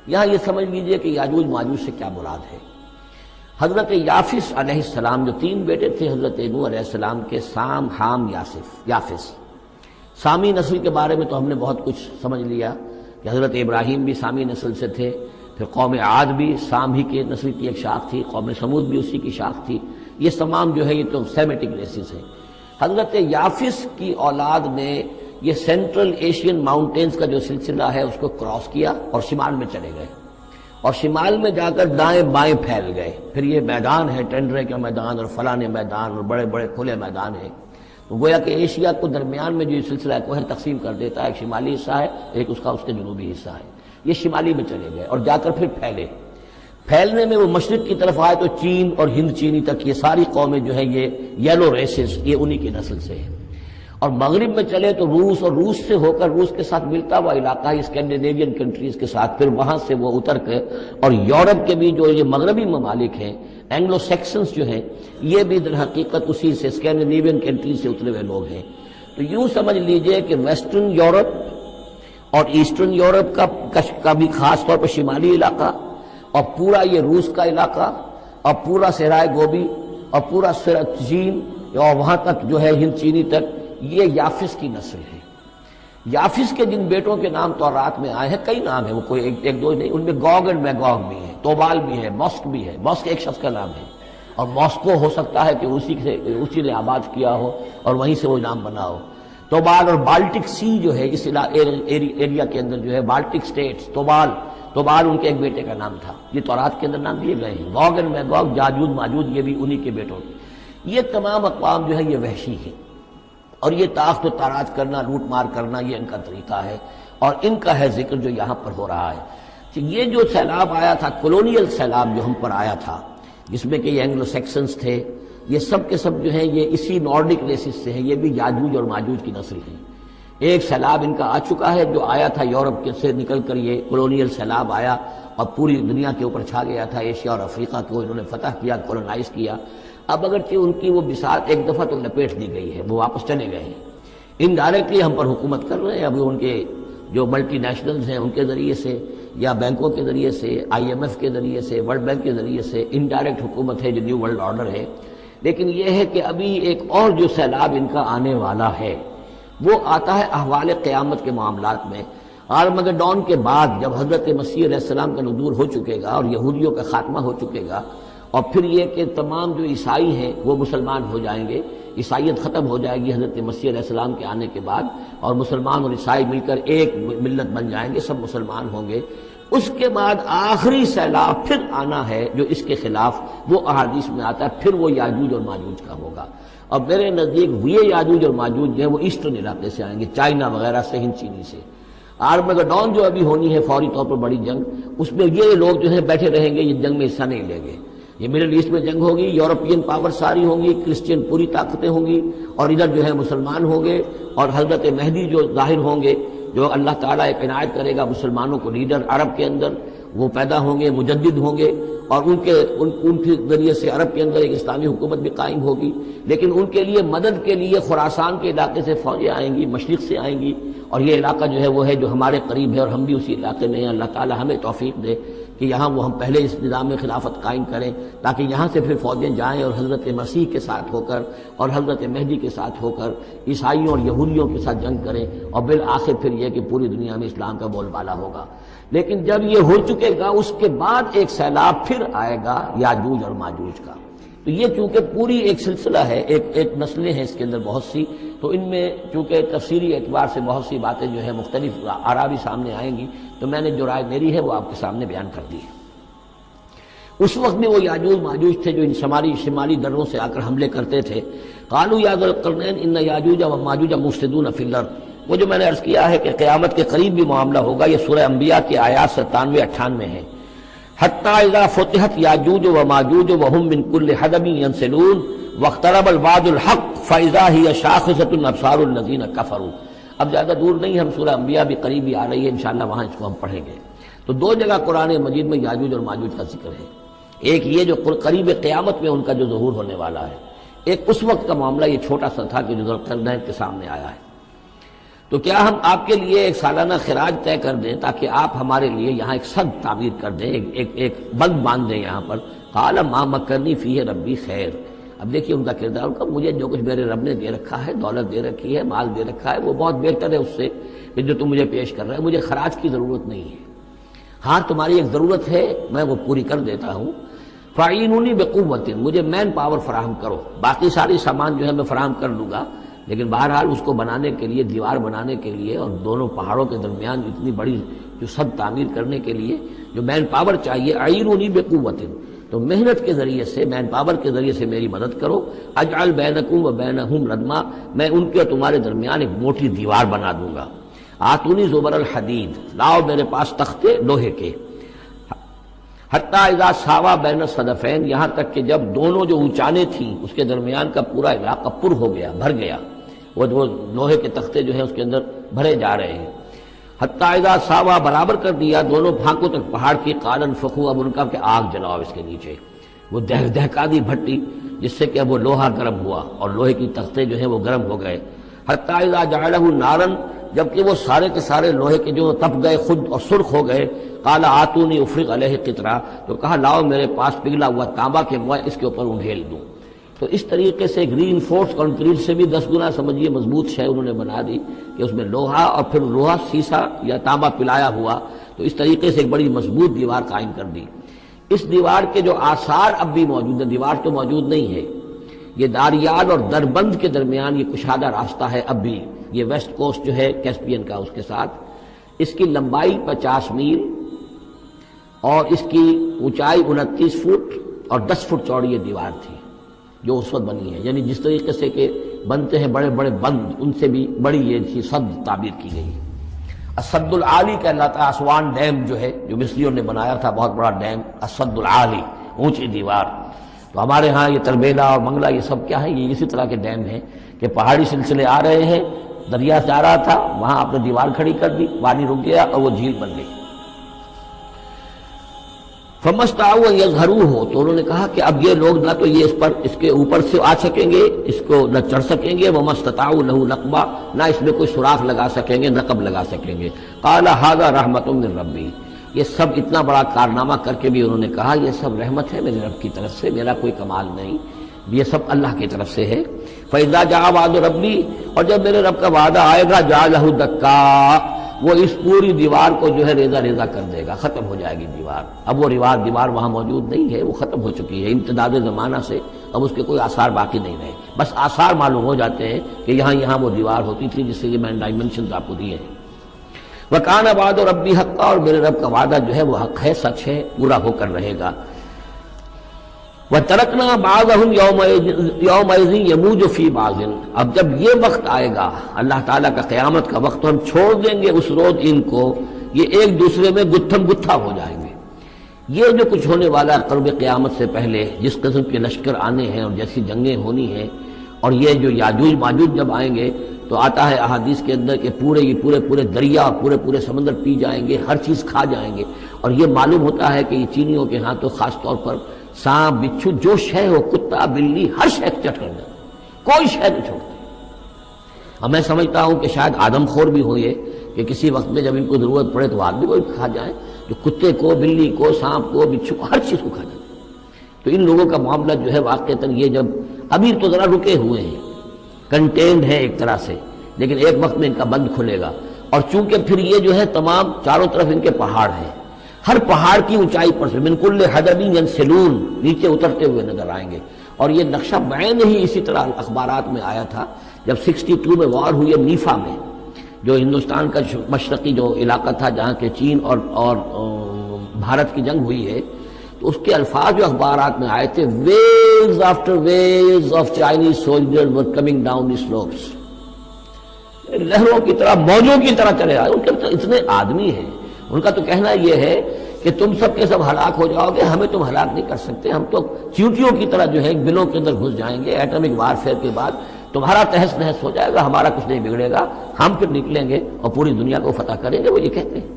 یہاں یہ سمجھ لیجئے کہ یاجوج ماجوج سے کیا مراد ہے۔ حضرت یافس علیہ السلام جو تین بیٹے تھے حضرت نوح علیہ السلام کے، سام، حام، یافس۔ سامی نسل کے بارے میں تو ہم نے بہت کچھ سمجھ لیا کہ حضرت ابراہیم بھی سامی نسل سے تھے، پھر قوم عاد بھی سام ہی کے نسل کی ایک شاخ تھی، قوم سمود بھی اسی کی شاخ تھی، یہ تمام جو ہے یہ تو سیمیٹک ریسز ہیں۔ حضرت یافس کی اولاد نے یہ سینٹرل ایشین ماؤنٹینز کا جو سلسلہ ہے اس کو کراس کیا اور شمال میں چلے گئے، اور شمال میں جا کر دائیں بائیں پھیل گئے۔ پھر یہ میدان ہے، ٹینڈرے کا میدان اور فلانے میدان اور بڑے بڑے کھلے میدان ہیں، تو گویا کہ ایشیا کو درمیان میں جو یہ سلسلہ کوہ تقسیم کر دیتا ہے، ایک شمالی حصہ ہے، ایک اس کے جنوبی حصہ ہے۔ یہ شمالی میں چلے گئے اور جا کر پھر پھیلے۔ پھیلنے میں وہ مشرق کی طرف آئے تو چین اور ہند چینی تک یہ ساری قومیں جو ہے یہ یلو ریسز، یہ انہی کی نسل سے ہیں۔ اور مغرب میں چلے تو روس، اور روس سے ہو کر روس کے ساتھ ملتا ہوا علاقہ ہے اسکینڈینیوین کنٹریز کے ساتھ، پھر وہاں سے وہ اتر کے اور یورپ کے بھی جو یہ مغربی ممالک ہیں، اینگلو سیکسنز جو ہیں، یہ بھی در حقیقت اسی سے اسکینڈینیوین کنٹریز سے اترے ہوئے لوگ ہیں۔ تو یوں سمجھ لیجئے کہ ویسٹرن یورپ اور ایسٹرن یورپ کا بھی خاص طور پر شمالی علاقہ، اور پورا یہ روس کا علاقہ، اور پورا صحرائے گوبی، اور پورا چین، اور وہاں تک جو ہے ہند چینی تک، یہ یافس کی نسل ہے۔ یافس کے جن بیٹوں کے نام تورات میں آئے ہیں، کئی نام ہیں، وہ کوئی ایک دو نہیں، ان میں گوگ اینڈ میگوگ بھی ہے، توبال بھی ہے، ماسک بھی ہے۔ ماسک ایک شخص کا نام ہے، اور ماسکو ہو سکتا ہے کہ اسی نے آباد کیا ہو اور وہیں سے وہ نام بنا ہو۔ توبال اور بالٹک سی جو ہے اس ایریا کے اندر جو ہے بالٹک سٹیٹس، توبال ان کے ایک بیٹے کا نام تھا، یہ تورات کے اندر نام دیے گئے ہیں۔ گوگ اینڈ میگوگ، یاجوج ماجوج، یہ بھی انہی کے بیٹوں کے۔ یہ تمام اقوام جو ہے یہ وحشی ہے، اور یہ تاخت و تاراج کرنا، لوٹ مار کرنا، یہ ان کا طریقہ ہے، اور ان کا ہے ذکر جو یہاں پر ہو رہا ہے۔ یہ جو سیلاب آیا تھا، کولونیل سیلاب جو ہم پر آیا تھا، جس میں کہ یہ اینگلو سیکسنز تھے، یہ سب کے سب جو ہیں یہ اسی نارڈک ریسز سے ہیں، یہ بھی یاجوج اور ماجوج کی نسل ہیں۔ ایک سیلاب ان کا آ چکا ہے جو آیا تھا یورپ کے سے نکل کر، یہ کولونیل سیلاب آیا اور پوری دنیا کے اوپر چھا گیا تھا، ایشیا اور افریقہ کو انہوں نے فتح کیا، کولونائز کیا۔ اب اگرچہ ان کی وہ بساط ایک دفعہ تو لپیٹ دی گئی ہے، وہ واپس چلے گئے ہیں، انڈائریکٹلی ہم پر حکومت کر رہے ہیں۔ ابھی ان کے جو ملٹی نیشنلز ہیں ان کے ذریعے سے، یا بینکوں کے ذریعے سے، IMF کے ذریعے سے، ورلڈ بینک کے ذریعے سے انڈائریکٹ حکومت ہے جو نیو ورلڈ آرڈر ہے۔ لیکن یہ ہے کہ ابھی ایک اور جو سیلاب ان کا آنے والا ہے وہ آتا ہے احوال قیامت کے معاملات میں۔ آرمگڈون کے بعد جب حضرت مسیح علیہ السلام کا نزول ہو چکے گا اور یہودیوں کا خاتمہ ہو چکے گا، اور پھر یہ کہ تمام جو عیسائی ہیں وہ مسلمان ہو جائیں گے، عیسائیت ختم ہو جائے گی حضرت مسیح علیہ السلام کے آنے کے بعد، اور مسلمان اور عیسائی مل کر ایک ملت بن جائیں گے، سب مسلمان ہوں گے۔ اس کے بعد آخری سیلاب پھر آنا ہے جو اس کے خلاف، وہ احادیث میں آتا ہے، پھر وہ یاجوج اور ماجوج کا ہوگا۔ اور میرے نزدیک یہ یاجوج اور ماجوج جو ہے وہ ایسٹرن علاقے سے آئیں گے، چائنا وغیرہ سے، ہند چینی سے۔ آرمگڈون جو ابھی ہونی ہے فوری طور پر بڑی جنگ، اس میں یہ لوگ جو ہے بیٹھے رہیں گے، یہ جنگ میں حصہ نہیں لیں گے۔ یہ مڈل ایسٹ میں جنگ ہوگی، یورپین پاور ساری ہوں گی، کرسچین پوری طاقتیں ہوں گی، اور ادھر جو ہے مسلمان ہوں گے، اور حضرت مہدی جو ظاہر ہوں گے، جو اللہ تعالیٰ ایک عنایت کرے گا مسلمانوں کو لیڈر عرب کے اندر، وہ پیدا ہوں گے، مجدد ہوں گے، اور ان کے ذریعے سے عرب کے اندر ایک اسلامی حکومت بھی قائم ہوگی۔ لیکن ان کے لیے مدد کے لیے خراسان کے علاقے سے فوجیں آئیں گی، مشرق سے آئیں گی، اور یہ علاقہ جو ہے وہ ہے جو ہمارے قریب ہے، اور ہم بھی اسی علاقے میں ہیں۔ اللہ تعالیٰ ہمیں توفیق دے کہ یہاں وہ ہم پہلے اس نظام خلافت قائم کریں، تاکہ یہاں سے پھر فوجیں جائیں اور حضرت مسیح کے ساتھ ہو کر اور حضرت مہدی کے ساتھ ہو کر عیسائیوں اور یہودیوں کے ساتھ جنگ کریں، اور بالآخر پھر یہ کہ پوری دنیا میں اسلام کا بول بالا ہوگا۔ لیکن جب یہ ہو چکے گا، اس کے بعد ایک سیلاب پھر آئے گا یاجوج اور ماجوج کا۔ تو یہ چونکہ پوری ایک سلسلہ ہے، ایک نسلیں ہیں اس کے اندر بہت سی، تو ان میں چونکہ تفسیری اعتبار سے بہت سی باتیں جو ہے مختلف آراء بھی سامنے آئیں گی، تو میں نے جو رائے میری ہے وہ آپ کے سامنے بیان کر دی ہے۔ اس وقت میں وہ یاجوج ماجوج تھے جو ان شمالی دروں سے آ کر حملے کرتے تھے۔ قالوا یا ذا القرنین ان یاجوج و ماجوج مفسدون فی الارض، وہ جو میں نے عرض کیا ہے کہ قیامت کے قریب بھی معاملہ ہوگا، یہ سورہ انبیاء کی آیات 97-98 ہے۔ حتی اذا فتحت یاجوج و ماجوج وهم من کل حدب ینسلون واقترب الوعد الحق فاذا هي شاخصۃ ابصار الذین کفروا۔ اب زیادہ دور نہیں، ہم سورہ انبیاء بھی قریب ہی آ رہی ہے، انشاءاللہ وہاں اس کو ہم پڑھیں گے۔ تو دو جگہ قرآن مجید میں یاجوج اور ماجوج کا ذکر ہے، ایک یہ جو قریب قیامت میں ان کا جو ظہور ہونے والا ہے، ایک اس وقت کا معاملہ یہ چھوٹا سا تھا کہ جو ذوالقرنین کے سامنے آیا ہے۔ تو کیا ہم آپ کے لیے ایک سالانہ خراج طے کر دیں تاکہ آپ ہمارے لیے یہاں ایک سد تعمیر کر دیں، ایک بند باندھ دیں یہاں پر؟ قال ما مکنی فیہ ربی خیر۔ اب دیکھیے ان کا کردار کا، مجھے جو کچھ میرے رب نے دے رکھا ہے، دولت دے رکھی ہے، مال دے رکھا ہے، وہ بہت بہتر ہے اس سے کہ جو تم مجھے پیش کر رہے ہیں۔ مجھے خراج کی ضرورت نہیں ہے، ہاں تمہاری ایک ضرورت ہے، میں وہ پوری کر دیتا ہوں۔ فَعِینُونِی بِقُوَّةٍ، مجھے مین پاور فراہم کرو، باقی ساری سامان جو ہے میں فراہم کر لوں گا، لیکن بہرحال اس کو بنانے کے لیے، دیوار بنانے کے لیے اور دونوں پہاڑوں کے درمیان اتنی بڑی جو سد تعمیر کرنے کے لیے جو مین پاور چاہیے، اعینونی بقوت، تو محنت کے ذریعے سے، مین پاور کے ذریعے سے میری مدد کرو۔ اجعل بینکم و بینہم ردما، میں ان کے اور تمہارے درمیان ایک موٹی دیوار بنا دوں گا۔ آتونی زبر الحدید، لاؤ میرے پاس تختے لوہے کے۔ حتی اذا ساوا بین الصدفین، یہاں تک کہ جب دونوں جو اونچانے تھیں اس کے درمیان کا پورا علاقہ پر ہو گیا، بھر گیا، وہ لوہے کے تختے جو ہیں اس کے اندر بھرے جا رہے ہیں۔ حتی اذا ساوا، برابر کر دیا دونوں پھانکوں تک پہاڑ کی، قال انفخوا، اب ان کا کہ آگ جلاؤ اس کے نیچے، وہ دہکا دی بھٹی جس سے کہ اب وہ لوہا گرم ہوا اور لوہے کی تختے جو ہیں وہ گرم ہو گئے۔ حتی اذا جعلہ نارا، جبکہ وہ سارے کے سارے لوہے کے جو تپ گئے خود اور سرخ ہو گئے۔ قال آتونی افرغ علیہ قطرہ، تو کہا لاؤ میرے پاس پگھلا ہوا تانبا کہ میں اس کے اوپر انڈھیل دوں۔ تو اس طریقے سے ایک ری انفورس کنکریٹ سے بھی 10 گنا سمجھیے مضبوط شے انہوں نے بنا دی کہ اس میں لوہا اور پھر لوہا سیسا یا تانبا پلایا ہوا، تو اس طریقے سے ایک بڑی مضبوط دیوار قائم کر دی۔ اس دیوار کے جو آثار اب بھی موجود ہیں، دیوار تو موجود نہیں ہے، یہ داریال اور دربند کے درمیان یہ کشادہ راستہ ہے اب بھی، یہ ویسٹ کوسٹ جو ہے کیسپین کا، اس کے ساتھ اس کی لمبائی 50 میل اور اس کی اونچائی 29 فٹ اور 10 فٹ چوڑی یہ دیوار تھی جو اس وقت بنی ہے۔ یعنی جس طریقے سے کہ بنتے ہیں بڑے بڑے بند، ان سے بھی بڑی یہ تھی سد تعبیر کی گئی۔ السد العالی کہلاتا ہے اسوان ڈیم جو ہے، جو مصریوں نے بنایا تھا، بہت بڑا ڈیم، السد العالی، اونچی دیوار۔ تو ہمارے ہاں یہ تربیلا اور منگلا یہ سب کیا ہے، یہ اسی طرح کے ڈیم ہیں کہ پہاڑی سلسلے آ رہے ہیں، دریا سے آ رہا تھا، وہاں آپ نے دیوار کھڑی کر دی، پانی رک گیا اور وہ جھیل بن گئی۔ فَمَسْتَطَاعُوا أَن يَظْهَرُوهُ، تو انہوں نے کہا کہ اب یہ لوگ نہ تو یہ اس کے اوپر سے آ سکیں گے، اس کو نہ چڑھ سکیں گے، وَمَا اسْتَطَاعُوا لَهُ نَقْبًا، نہ اس میں کوئی سوراخ لگا سکیں گے، نقب لگا سکیں گے۔ قَالَ هَذَا رَحْمَةٌ مِّن رَّبِّي، یہ سب اتنا بڑا کارنامہ کر کے بھی انہوں نے کہا یہ سب رحمت ہے میرے رب کی طرف سے، میرا کوئی کمال نہیں، یہ سب اللہ کی طرف سے ہے۔ فَإِذَا جَاءَ وَعْدُ رَبِّي، اور جب میرے رب کا وعدہ آئے گا، جَعَلَهُ دَكَّاء، وہ اس پوری دیوار کو جو ہے ریزہ ریزہ کر دے گا، ختم ہو جائے گی دیوار۔ اب وہ دیوار وہاں موجود نہیں ہے، وہ ختم ہو چکی ہے امتداد زمانہ سے، اب اس کے کوئی آثار باقی نہیں رہے، بس آثار معلوم ہو جاتے ہیں کہ یہاں وہ دیوار ہوتی تھی جس سے یہ میں نے ڈائمنشنز آپ کو دیے ہیں۔ وَكَانَ وَعْدُ رَبِّي حَقًّا، اور میرے رب کا وعدہ جو ہے وہ حق ہے، سچ ہے، پورا ہو کر رہے گا۔ وَتَرَكْنَا بَعْضَهُمْ يَوْمَئِذٍ يَمُوجُ فِي بَعْضٍ، اب جب یہ وقت آئے گا اللہ تعالیٰ کا قیامت کا وقت، تو ہم چھوڑ دیں گے اس روز ان کو، یہ ایک دوسرے میں گتھم گتھا ہو جائیں گے۔ یہ جو کچھ ہونے والا قرب قیامت سے پہلے جس قسم کے لشکر آنے ہیں اور جیسی جنگیں ہونی ہیں، اور یہ جو یاجوج ماجوج جب آئیں گے تو آتا ہے احادیث کے اندر کہ پورے دریا اور پورے سمندر پی جائیں گے، ہر چیز کھا جائیں گے، اور یہ معلوم ہوتا ہے کہ یہ چینیوں کے ہاں تو خاص طور پر سانپ بچھو جو شے ہو، کتا بلی، ہر شے چٹ کر دیں، کوئی شے نہیں چھوڑتے۔ اب میں سمجھتا ہوں کہ شاید آدم خور بھی ہو یہ کہ کسی وقت میں جب ان کو ضرورت پڑے تو آدمی کو کھا جائیں، جو کتے کو، بلی کو، سانپ کو، بچھو کو، ہر چیز کو کھا جائے۔ تو ان لوگوں کا معاملہ جو ہے واقعتاً یہ جب ابھی تو ذرا رکے ہوئے ہیں، کنٹینڈ ہے ایک طرح سے، لیکن ایک وقت میں ان کا بند کھلے گا۔ اور چونکہ پھر یہ جو ہے تمام چاروں طرف ان کے پہاڑ ہیں، ہر پہاڑ کی اونچائی پر سے من کل حدب ینسلون، نیچے اترتے ہوئے نظر آئیں گے۔ اور یہ نقشہ بعین ہی اسی طرح اخبارات میں آیا تھا جب 62 میں وار ہوئی ہے نیفا میں، جو ہندوستان کا مشرقی جو علاقہ تھا جہاں کے چین اور بھارت کی جنگ ہوئی ہے، تو اس کے الفاظ جو اخبارات میں آئے تھے، waves after waves of Chinese soldiers were coming down the slopes، لہروں کی طرح، موجوں کی طرح چلے آئے۔ ان کے اتنے آدمی ہیں، ان کا تو کہنا یہ ہے کہ تم سب کے سب ہلاک ہو جاؤ گے، ہمیں تم ہلاک نہیں کر سکتے، ہم تو چیونٹیوں کی طرح جو ہے بلوں کے اندر گھس جائیں گے، ایٹمک وارفیئر کے بعد تمہارا تہس نہس ہو جائے گا، ہمارا کچھ نہیں بگڑے گا، ہم پھر نکلیں گے اور پوری دنیا کو فتح کریں گے، وہ یہ کہتے ہیں۔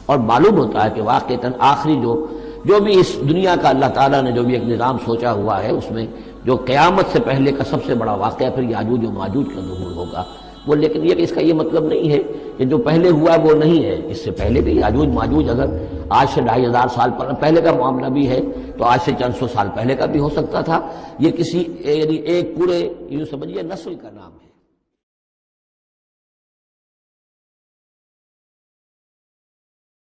اور معلوم ہوتا ہے کہ واقعتاً آخری جو بھی اس دنیا کا اللہ تعالیٰ نے جو بھی ایک نظام سوچا ہوا ہے، اس میں جو قیامت سے پہلے کا سب سے بڑا واقعہ پھر یاجوج و ماجوج کا ظہور ہوگا، وہ لیکن یہ کہ اس کا یہ مطلب نہیں ہے کہ جو پہلے ہوا وہ نہیں ہے، اس سے پہلے بھی یاجوج ماجوج اگر آج سے 2500 سال پہلے کا معاملہ بھی ہے تو آج سے چند سو سال پہلے کا بھی ہو سکتا تھا۔ یہ کسی یعنی ایک پورے یوں سمجھیے نسل کا نام ہے۔